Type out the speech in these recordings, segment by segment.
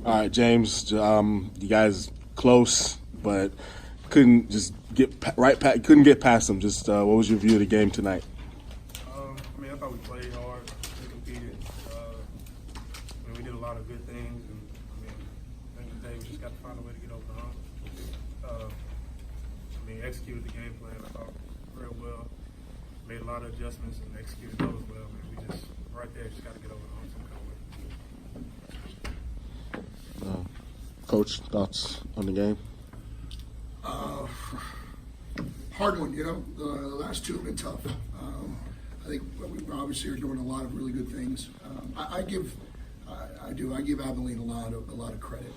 All right, James. You guys close, but couldn't just get couldn't get past them. Just what was your view of the game tonight? I thought we played hard. We competed. We did a lot of good things, and at the end of the day, we just got to find a way to get over the hump. Executed the game plan, I thought, real well. Made a lot of adjustments and executed those well. We just right there, just got to get over the hump. Coach, thoughts on the game? Hard one, the last two have been tough. I think we obviously are doing a lot of really good things. I give Abilene a lot of credit.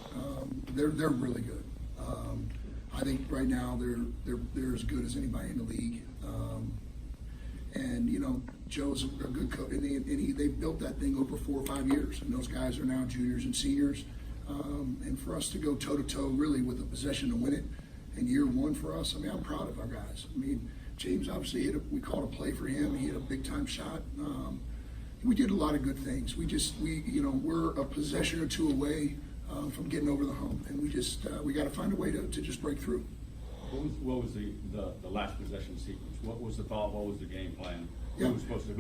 They're really good. I think right now they're as good as anybody in the league. Joe's a good coach, and they built that thing over 4 or 5 years, and those guys are now juniors and seniors. And for us to go toe-to-toe really with a possession to win it in year one for us, I'm proud of our guys. James obviously we called a play for him. He hit a big-time shot. We did a lot of good things. We're a possession or two away from getting over the hump, and we got to find a way to just break through. What was the last possession sequence? What was the thought? What was the game plan? Yeah. Who was supposed to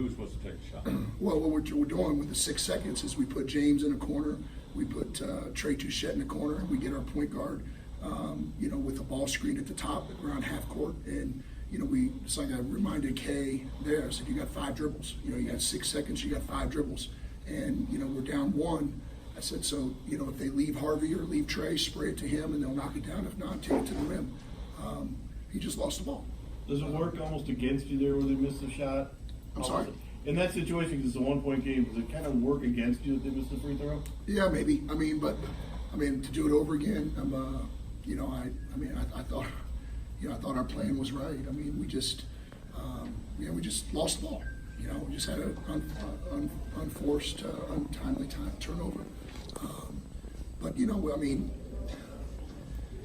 take the shot? Well, what we're doing with the 6 seconds is we put James in a corner, we put Trey Touchette in a corner, we get our point guard, with the ball screen at the top around half court, and it's like I reminded Kay there. I said, you got 5 dribbles. You got 6 seconds, you got 5 dribbles, and we're down 1. I said, so if they leave Harvey or leave Trey, spray it to him, and they'll knock it down. If not, take it to the rim. He just lost the ball. Does it work almost against you there where they missed the shot? I'm sorry? In that situation, because it's a 1-point game, does it kind of work against you that they missed the free throw? Yeah, maybe. To do it over again, I thought our plan was right. We just lost the ball. We just had an unforced, untimely turnover.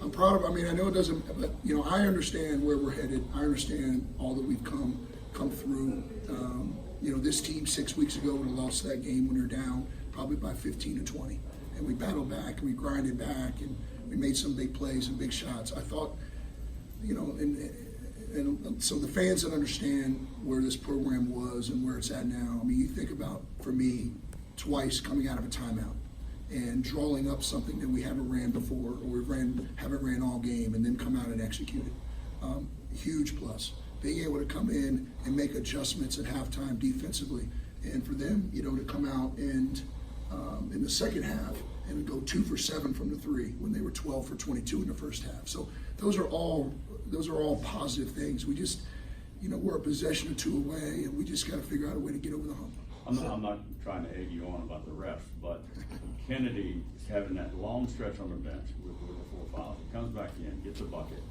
I'm proud of. I know it doesn't, but I understand where we're headed. I understand all that we've come through. This team 6 weeks ago would have lost that game when you're down probably by 15 to 20, and we battled back and we grinded back and we made some big plays and big shots. I thought, and so the fans that understand where this program was and where it's at now. You think about, for me, twice coming out of a timeout and drawing up something that we haven't ran before, or haven't ran all game, and then come out and execute it. Huge plus. Being able to come in and make adjustments at halftime defensively, and for them, to come out and in the second half and go 2 for 7 from the 3 when they were 12 for 22 in the first half. So those are all positive things. We just, we're a possession or 2 away, and we just got to figure out a way to get over the hump. I'm not trying to egg you on about the refs, but Kennedy is having that long stretch on the bench with the 4 fouls. He comes back in, gets a bucket,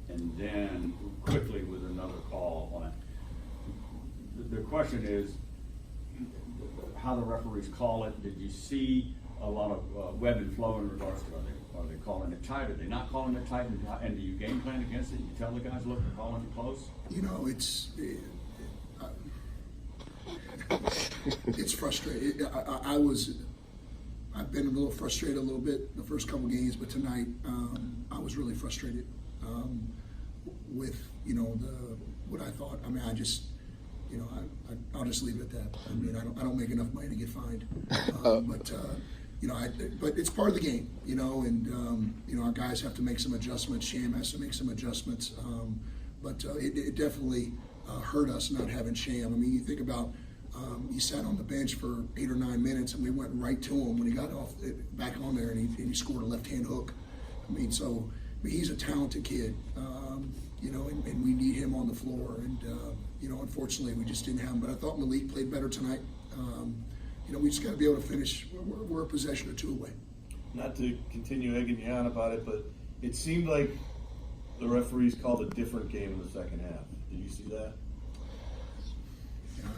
and then quickly with another call on it. The question is how the referees call it. Did you see a lot of web and flow in regards to are they calling it tight? Are they not calling it tight? And do you game plan against it? You tell the guys, look, they're calling it close? It's frustrating. I've been a little frustrated a little bit the first couple games, but tonight I was really frustrated with what I thought. I'll just leave it at that. I don't make enough money to get fined, but it's part of the game, and our guys have to make some adjustments. Sham has to make some adjustments, but it definitely hurt us not having Sham. You think about. He sat on the bench for 8 or 9 minutes, and we went right to him when he got back on there, and he scored a left-hand hook. He's a talented kid, and we need him on the floor. And unfortunately, we just didn't have him. But I thought Malik played better tonight. We just got to be able to finish. We're a possession or 2 away. Not to continue egging you on about it, but it seemed like the referees called a different game in the second half. Did you see that?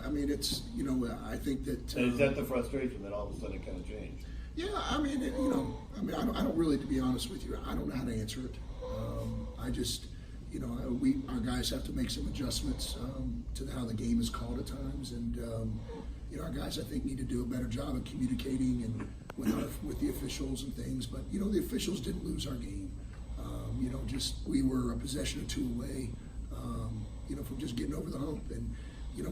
It's, I think that... is that the frustration that all of a sudden it kind of changed? Yeah, I don't really, to be honest with you, I don't know how to answer it. I just, our guys have to make some adjustments to how the game is called at times. And, our guys, I think, need to do a better job of communicating and with the officials and things. But you know, the officials didn't lose our game. You know, just we were a possession or two away. You know, from just getting over the hump. And you know,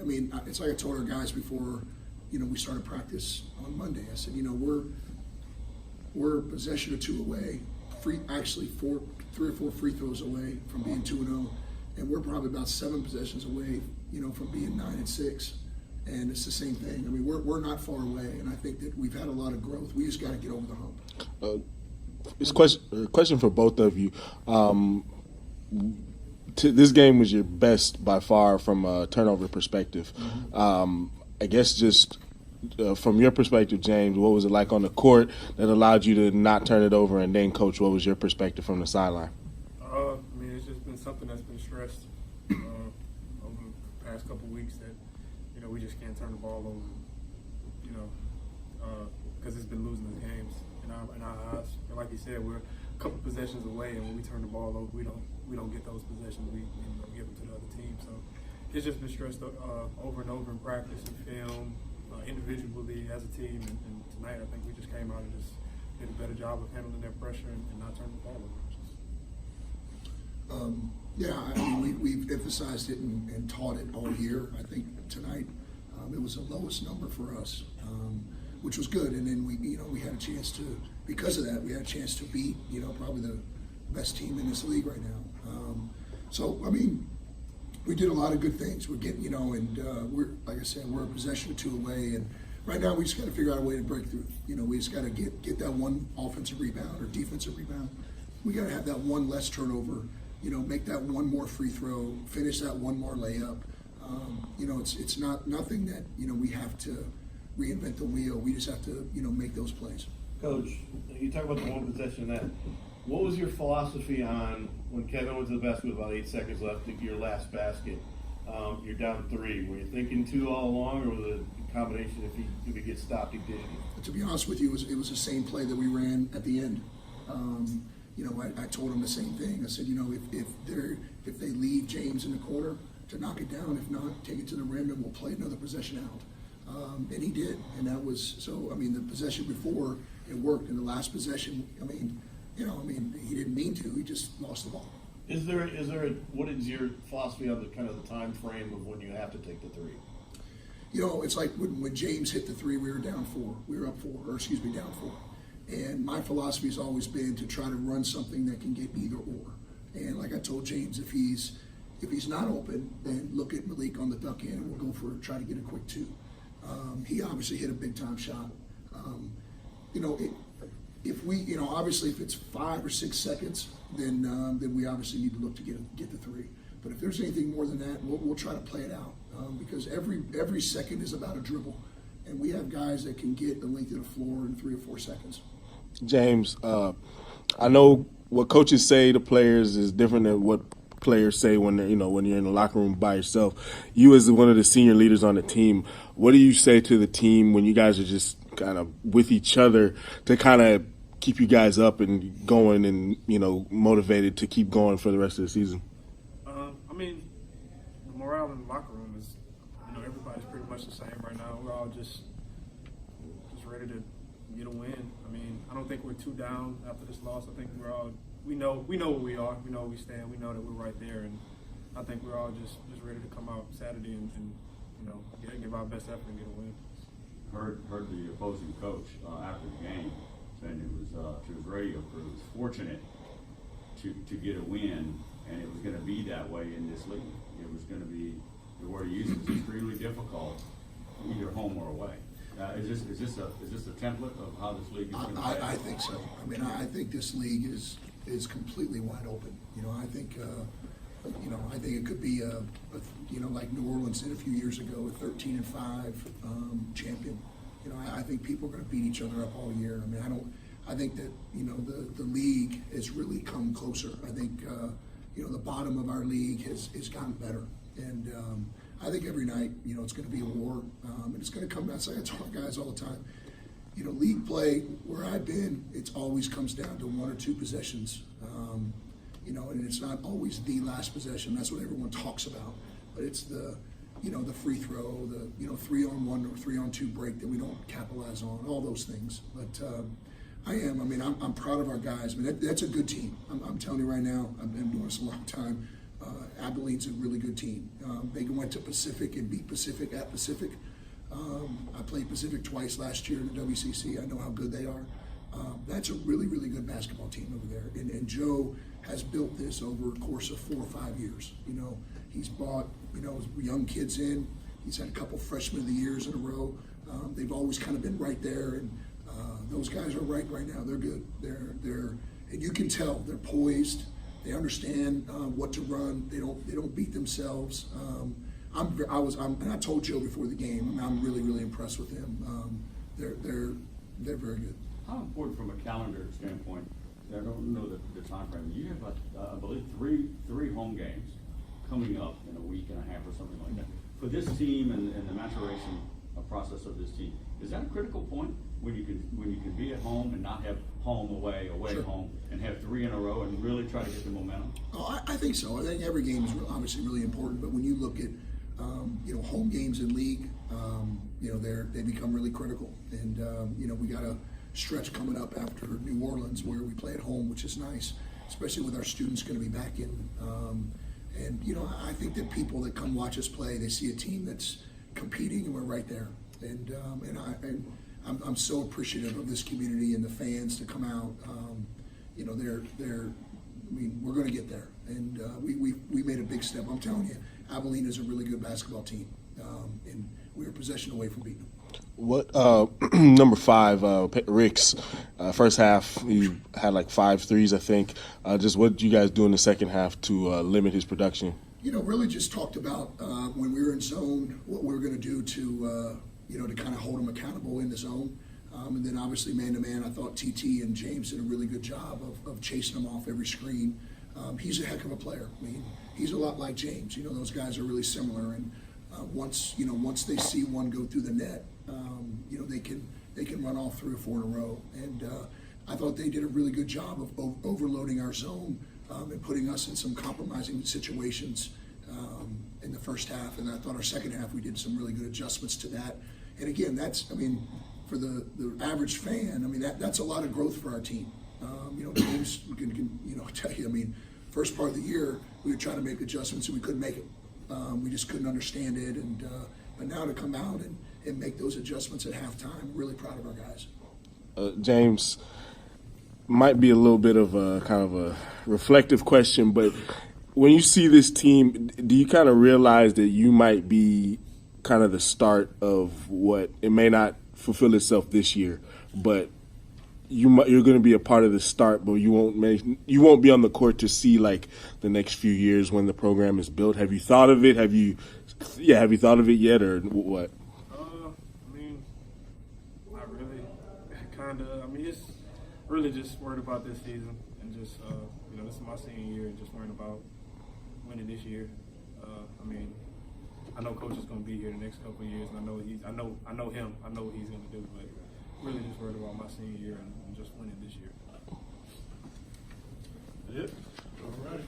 I mean, it's like I told our guys before. You know, we started practice on Monday. I said, you know, we're a possession or two away. Actually, 3 or 4 free throws away from being 2-0, and we're probably about 7 possessions away, you know, from being 9-6. And it's the same thing. I mean, we're not far away, and I think that we've had a lot of growth. We just got to get over the hump. It's a question for both of you. This game was your best by far from a turnover perspective. I guess just from your perspective, James, what was it like on the court that allowed you to not turn it over? And then, Coach, what was your perspective from the sideline? I mean, it's just been something that's been stressed over the past couple weeks that, you know, we just can't turn the ball over, you know, because it's been losing the games in our eyes. And like you said, we're a couple possessions away, and when we turn the ball over, we don't get those possessions. We give them to the other team. So it's just been stressed over and over in practice and film, individually as a team. And tonight, I think we just came out and just did a better job of handling that pressure and not turning the ball over. Yeah, I mean, we've emphasized it and taught it all year. I think tonight it was the lowest number for us, which was good. And then we had a chance to, because of that, we had a chance to beat, you know, probably the best team in this league right now. So I mean, we did a lot of good things. We're getting, you know, and we're, like I said, we're a possession or two away. And right now, we just got to figure out a way to break through. You know, we just got to get that one offensive rebound or defensive rebound. We got to have that one less turnover. You know, make that one more free throw, finish that one more layup. You know, it's nothing that, you know, we have to reinvent the wheel. We just have to, you know, make those plays. Coach, you talk about the one possession that. What was your philosophy on when Kevin went to the basket with about 8 seconds left, your last basket? You're down 3. Were you thinking 2 all along, or was it a combination if he gets stopped, he did it? To be honest with you, it was the same play that we ran at the end. You know, I told him the same thing. I said, you know, if they leave James in the corner, to knock it down. If not, take it to the rim and we'll play another possession out. And he did. And that was, so, I mean, the possession before, it worked. In the last possession, I mean, you know, he didn't mean to. He just lost the ball. What is your philosophy on the kind of the time frame of when you have to take the 3? You know, it's like when James hit the 3, we were down 4. We were up 4, or excuse me, down 4. And my philosophy has always been to try to run something that can get either or. And like I told James, if he's not open, then look at Malik on the duck end, and we'll go try to get a quick 2. He obviously hit a big time shot. You know, if we, you know, obviously if it's 5 or 6 seconds, then we obviously need to look to get the 3. But if there's anything more than that, we'll try to play it out because every second is about a dribble, and we have guys that can get the length of the floor in 3 or 4 seconds. James, I know what coaches say to players is different than what players say when they're, you know, when you're in the locker room by yourself. You as one of the senior leaders on the team, what do you say to the team when you guys are just kind of with each other to kind of keep you guys up and going and, you know, motivated to keep going for the rest of the season? I mean, the morale in the locker room is, you know, everybody's pretty much the same right now. We're all just ready to get a win. I mean, I don't think we're too down after this loss. I think we're all, we know where we are. We know where we stand. We know that we're right there. And I think we're all just ready to come out Saturday and you know, give our best effort and get a win. Heard the opposing coach after the game saying it was to his radio crew, it was fortunate to get a win, and it was going to be that way in this league. It was going to be, the word he used was extremely difficult, either home or away. Is this a template of how this league is going to play? I think so. I mean, I think this league is completely wide open. You know, I think it could be you know, like New Orleans did a few years ago, a 13-5 champion. You know, I think people are going to beat each other up all year. I mean, I think that, you know, the league has really come closer. I think you know, the bottom of our league has gotten better, and I think every night, you know, it's going to be a war, and it's going to come down. So I tell guys all the time, you know, league play where I've been, it always comes down to 1 or 2 possessions. You know, and it's not always the last possession. That's what everyone talks about. But it's the free throw, the 3-on-1 or 3-on-2 break that we don't capitalize on, all those things. But I'm proud of our guys. I mean, that's a good team. I'm telling you right now, I've been doing this a long time. Abilene's a really good team. They went to Pacific and beat Pacific at Pacific. I played Pacific twice last year in the WCC. I know how good they are. That's a really, really good basketball team over there. And Joe has built this over a course of 4 or 5 years. He's brought, young kids in. He's had a couple freshman of the years in a row. They've always kind of been right there, and those guys are right now. They're good. And you can tell they're poised. They understand what to run. They don't beat themselves. And I told Joe before the game, I'm really, really impressed with them. They're very good. How important from a calendar standpoint? I don't know the time frame. You have, I believe, three home games coming up in a week and a half or something like that. For this team and the maturation process of this team, is that a critical point when you can be at home and not have home away Sure. home, and have 3 in a row and really try to get the momentum? Oh, I think so. I think every game is obviously really important, but when you look at home games in league, they become really critical. And we got a stretch coming up after New Orleans where we play at home, which is nice, especially with our students going to be back in. I think that people that come watch us play, they see a team that's competing, and we're right there. And I'm so appreciative of this community and the fans to come out. We're going to get there, and we made a big step. I'm telling you, Abilene is a really good basketball team, and we were a possession away from beating them. What number 5, Rick's first half? He had like 5 threes, I think. Just what did you guys do in the second half to limit his production? Really just talked about when we were in zone, what we were going to do to kind of hold him accountable in the zone. And then obviously man-to-man, I thought TT and James did a really good job of chasing him off every screen. He's a heck of a player. I mean, he's a lot like James. Those guys are really similar. And once they see one go through the net, they can run all 3 or 4 in a row. And I thought they did a really good job of overloading our zone and putting us in some compromising situations in the first half. And I thought our second half we did some really good adjustments to that. And again, for the average fan, that's a lot of growth for our team. James can tell you, first part of the year we were trying to make adjustments and we couldn't make it. We just couldn't understand it, and but now to come out and make those adjustments at halftime, really proud of our guys. James, might be a little bit of a kind of a reflective question, but when you see this team, do you kind of realize that you might be kind of the start of what it may not fulfill itself this year, but you're going to be a part of the start, but you won't be on the court to see like the next few years when the program is built. Have you thought of it? Have you thought of it yet, or what? Not really. Kind of. It's really just worried about this season and just this is my senior year and just worrying about winning this year. I know Coach is going to be here the next couple of years, and I know him. I know what he's going to do, but really just worried about my senior year and just winning this year. That's it. All right.